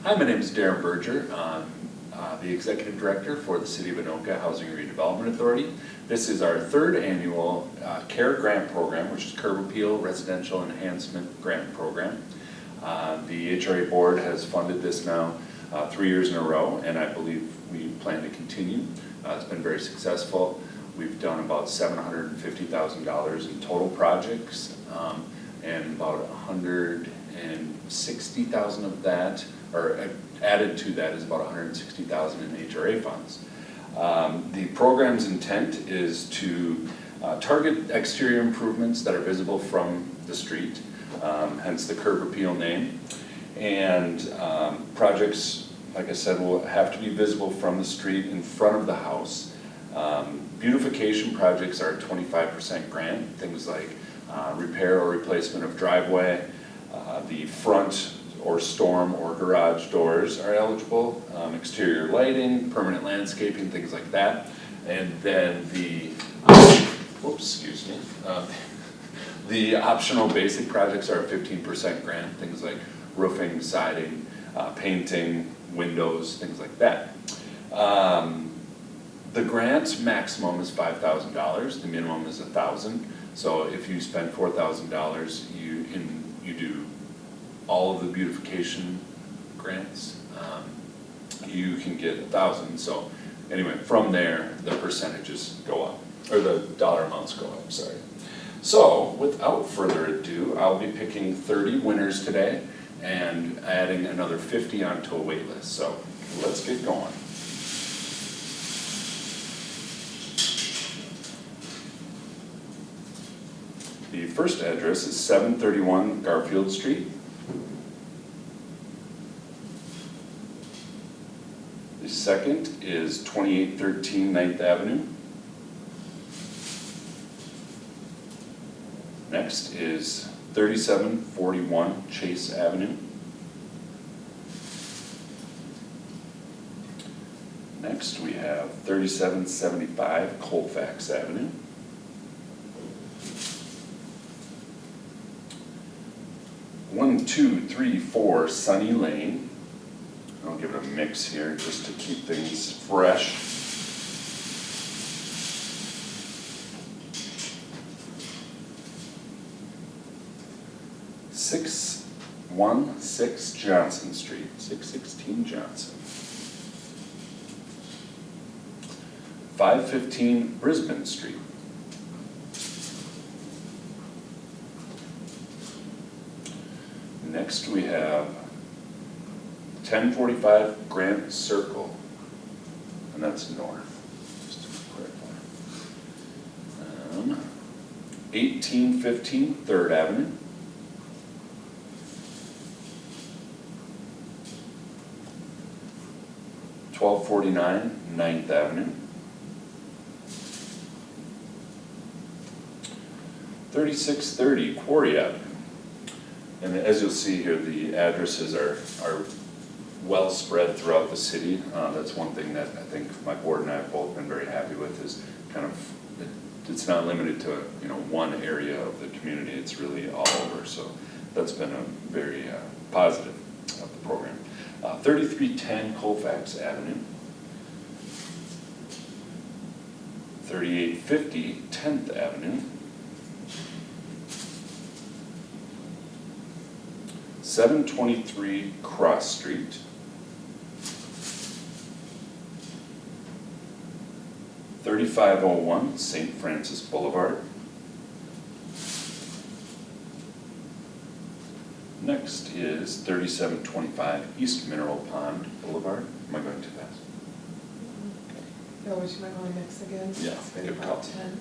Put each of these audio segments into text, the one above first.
Hi, my name is Darren Berger. I'm the Executive Director for the City of Anoka Housing and Redevelopment Authority. This is our third annual C.A.R.E grant program, which is Curb Appeal Residential Enhancement Grant Program. The HRA board has funded this now 3 years in a row, and I believe we plan to continue. It's been very successful. We've done about $750,000 in total projects, and about $160,000 of that, or added to that, is about $160,000 in HRA funds. The program's intent is to target exterior improvements that are visible from the street, hence the curb appeal name. And projects, like I said, will have to be visible from the street in front of the house. Beautification projects are a 25% grant, things like repair or replacement of driveway, the front or storm or garage doors are eligible, exterior lighting, permanent landscaping, things like that. And then the, the optional basic projects are a 15% grant, things like roofing, siding, painting, windows, things like that. The grant maximum is $5,000, the minimum is $1,000. So if you spend $4,000, you do all of the beautification grants, you can get $1,000. So anyway, from there, the percentages go up, or the dollar amounts go up, sorry. So without further ado, I'll be picking 30 winners today and adding another 50 onto a wait list. So let's get going. The first address is 731 Garfield Street. The second is 2813 9th Avenue. Next is 3741 Chase Avenue. Next we have 3775 Colfax Avenue. One, two, three, four Sunny Lane. I'll give it a mix here just to keep things fresh. Six, 616 Johnson Street, 616 Johnson. 515 Brisbane Street. Next we have 1045 Grant Circle, and that's north, just to clarify. 1815 3rd Avenue. $1249 9th Avenue. 3630 Quarry Avenue. And as you'll see here, the addresses are well spread throughout the city. That's one thing that I think my board and I have both been very happy with, is kind of, it's not limited to one area of the community, it's really all over. So that's been a very positive of the program. 3310 Colfax Avenue. 3850 10th Avenue. 723 Cross Street. 3501 St. Francis Boulevard. Next is 3725 East Mineral Pond Boulevard. Am I going too fast? No, which am I going next again? Yeah, It's been good about call. 10.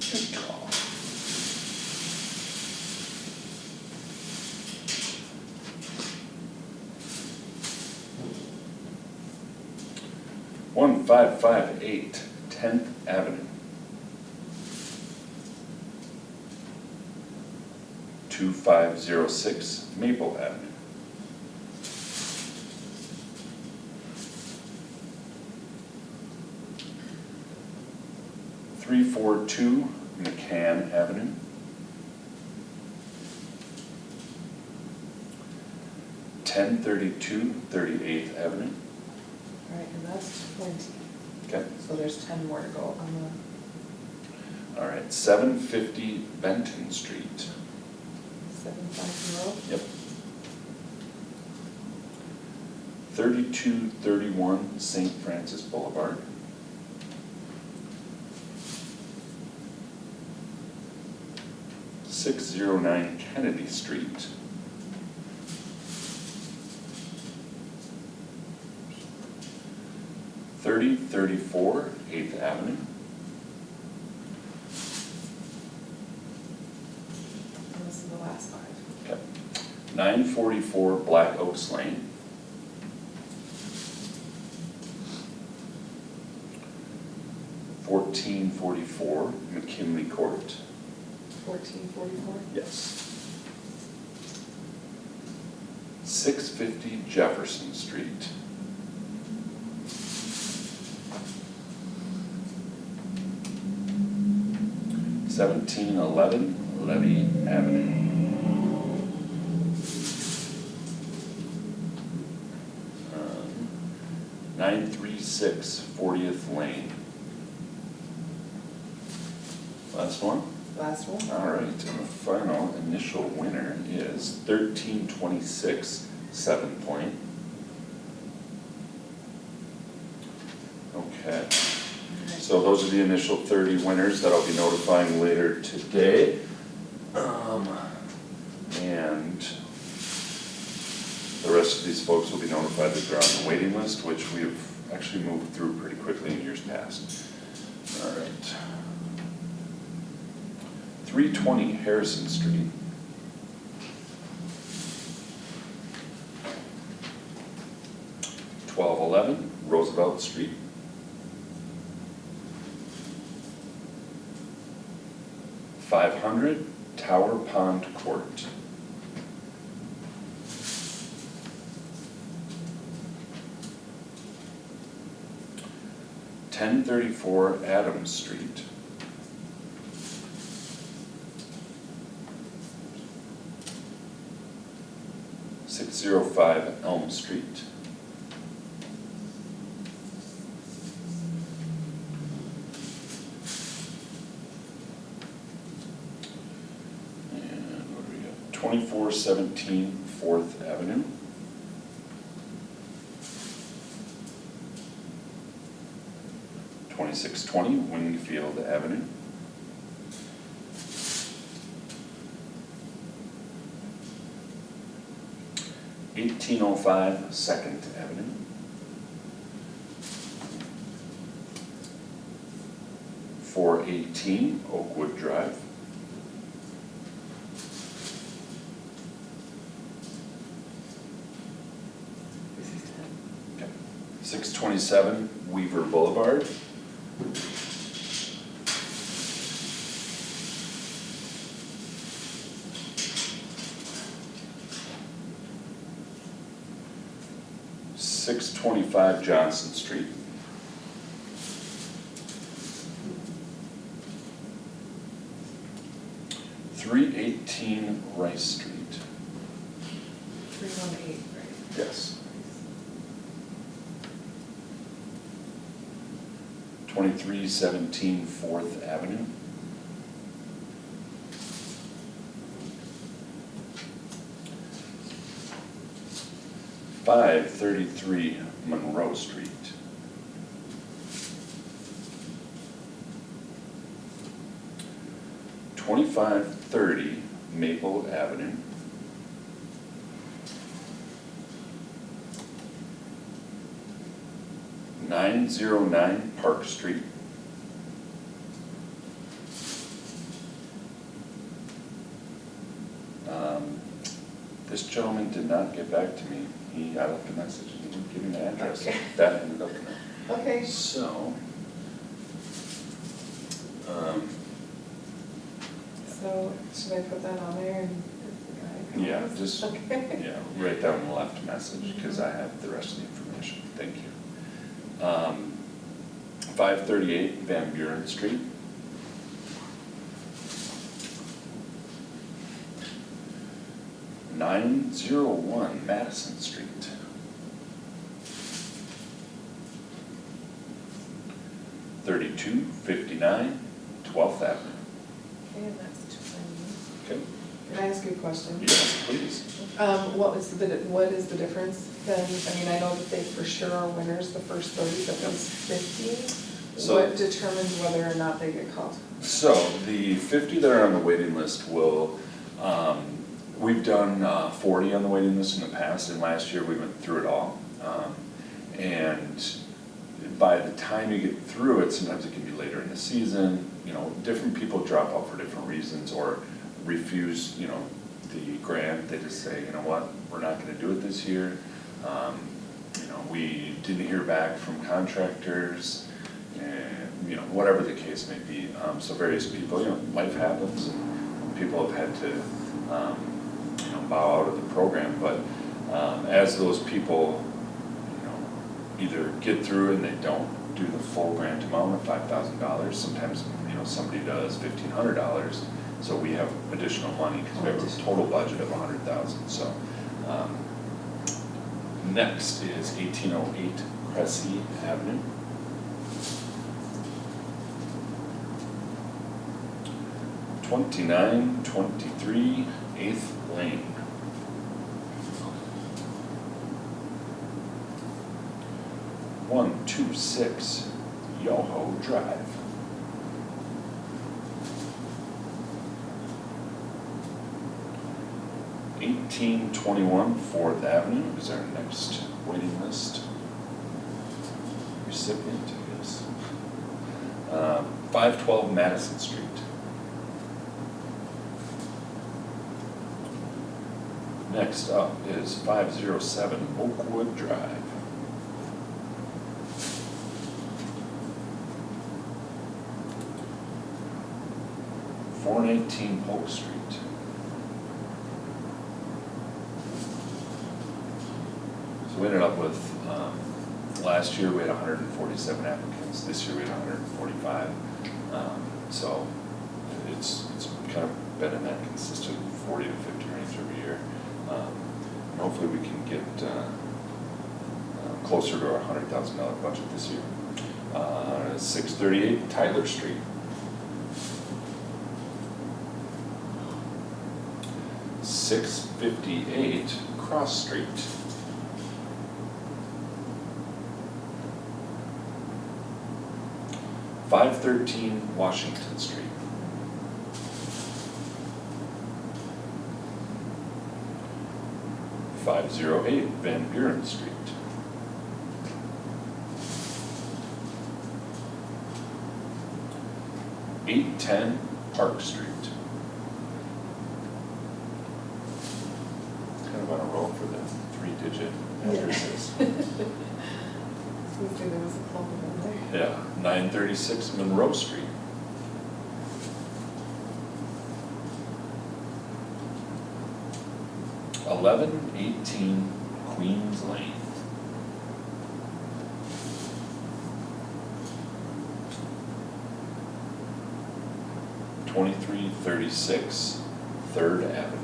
Good call. One, 558 10th Avenue. 2506 Maple Avenue. 342 McCann Avenue. 10 1032 38th Avenue. All right, and that's 20. Okay. So there's 10 more to go on All right, 750 Benton Street. the 7,000 road. Yep. 3231 St. Francis Boulevard. 609 Kennedy Street. 3034 8th Avenue. And this is the last 5. Okay. 944 Black Oaks Lane. 1444 McKinley Court. 1444. Yes. 650 Jefferson Street. 1711 Levy Avenue. 936 40th Lane. Last one? Last one. All right, and the final initial winner is 1326 7th Lane. Okay, so those are the initial 30 winners that I'll be notifying later today. And the rest of these folks will be notified that they're on the waiting list, which we've actually moved through pretty quickly in years past. All right. 320 Harrison Street. 1211 Roosevelt Street. 500 Tower Pond Court. 1034 Adams Street. 605 Elm Street. 2417 4th Avenue. 2620 Wingfield Avenue. 1805 2nd Avenue. 418 Oakwood Drive. 627 Weaver Boulevard. 625 Johnson Street. 318 Rice Street. 318, right? Yes. 2317 4th Avenue. 533 Monroe Street. 2530 Maple Avenue. 909 Park Street. 'This gentleman did not get back to me. I left a message, he didn't give me an address. Okay. That ended up in it. Okay. So, So should I put that on there and if the guy yeah, comes? just, Okay. yeah, write down the left message, because I have the rest of the information. Thank you. 538 Van Buren Street. 901 Madison Street. $32.59 12th Avenue. Okay, and that's 290. Okay, Can I ask you a question? yes, please. What is the difference then? I mean, I know that they for sure are winners, the first 30, but those 50, So- what determines whether or not they get called? So the 50 that are on the waiting list will, we've done 40 on the waiting list in the past, and last year we went through it all. And by the time you get through it, sometimes it can be later in the season, you know, different people drop out for different reasons or refuse, you know, the grant. They just say, you know what, we're not gonna do it this year. You know, we didn't hear back from contractors, and, you know, whatever the case may be. So various people, you know, life happens, and people have had to, you know, bow out of the program. But as those people, you know, either get through and they don't do the full grant amount of $5,000, sometimes, you know, somebody does $1,500, so we have additional money because we have a total budget of $100,000. So next is 1808 Cressy Avenue. $29.23 8th Lane. $126 Yoho Drive. $18.21 4th Avenue is our next waiting list recipient, I guess. 512 Madison Street. Next up is 507 Oakwood Drive. $419 Polk Street. So we ended up with, last year we had 147 applicants, this year we had 145. So it's kind of been in that consistent 40 to 50 range every year. And hopefully we can get closer to our $100,000 budget this year. 638 Tyler Street. $658 Cross Street. $513 Washington Street. $508 Van Buren Street. $810 Park Street. Kind of on a roll for the 3-digit addresses. I was gonna say there was a clump of them there. Yeah, 936 Monroe Street. $1118 Queens Lane. $2336 3rd Avenue.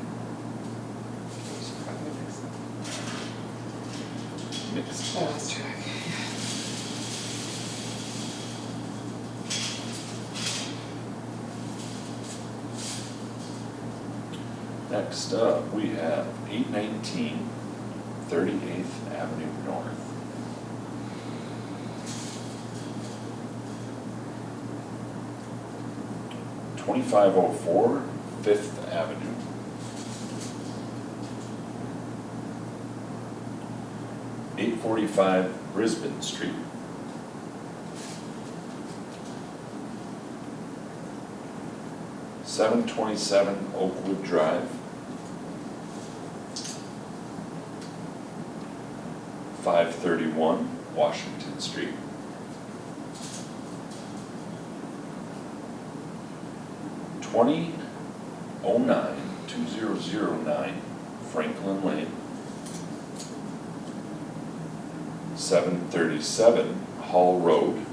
Mixed. I lost track. Next up, we have 819 38th Avenue North. $2504 5th Avenue. $845 Brisbane Street. $727 Oakwood Drive. $531 Washington Street. $2009 Franklin Lane. 737 Hall Road.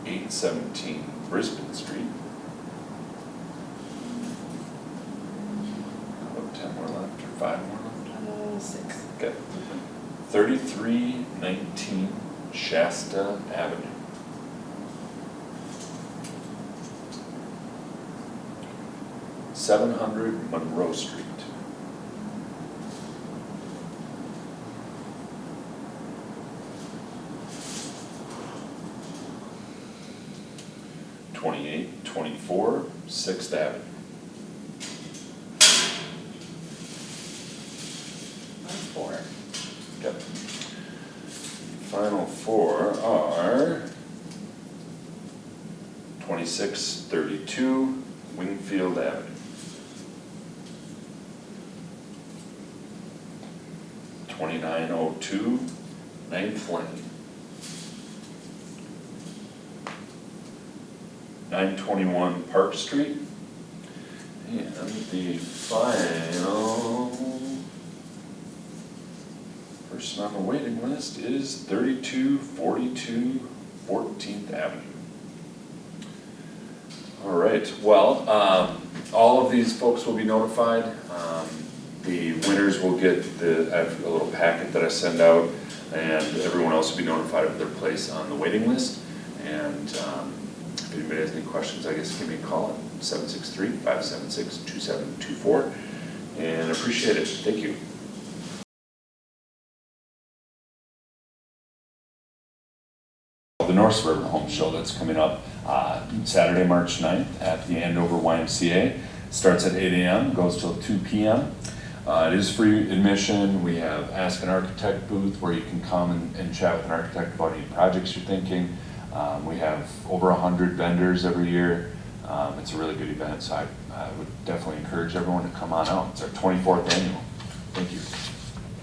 $817 Brisbane Street. 319 Shasta Avenue. $700 Monroe Street. $2824 6th Avenue. That's 4. Yep. Final 4 are 2632 Wingfield Avenue. 2902 9th Lane. 921 Park Street. And the final person on the waiting list is 3242 14th Avenue. All right, well, all of these folks will be notified. The winners will get I have a little packet that I send out, and everyone else will be notified of their place on the waiting list. And if anybody has any questions, I guess give me a call at 763-576-2724, and I appreciate it. Thank you. The North Suburban Home Show that's coming up Saturday, March 9th at the Andover YMCA. Starts at 8 a.m., goes till 2 p.m. It is free admission. We have Ask an Architect booth where you can come and chat with an architect about any projects you're thinking. We have over 100 vendors every year. It's a really good event, so I would definitely encourage everyone to come on out. It's our 24th annual. Thank you.